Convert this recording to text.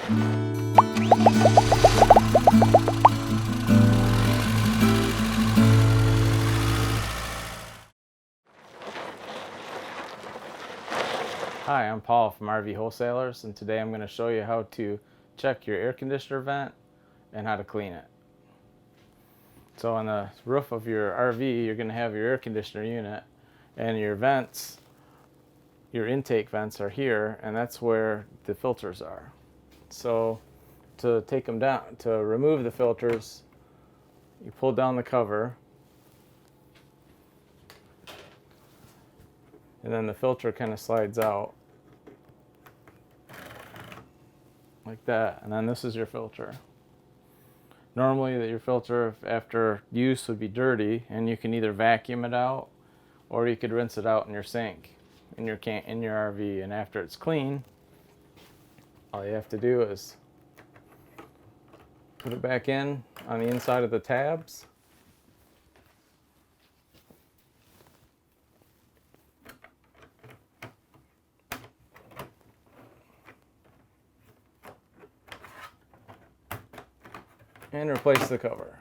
Hi, I'm Paul from RV Wholesalers, and today I'm going to show you how to check your air conditioner vent and how to clean it. So on the roof of your RV, you're going to have your air conditioner unit, and your vents, your intake vents are here, and that's where the filters are. So to take them down, to remove the filters, you pull down the cover, and then the filter kind of slides out like that, and then this is your filter. Normally your filter after use would be dirty, and you can either vacuum it out or you could rinse it out in your sink in your RV, and after it's clean, all you have to do is put it back in on the inside of the tabs. And replace the cover.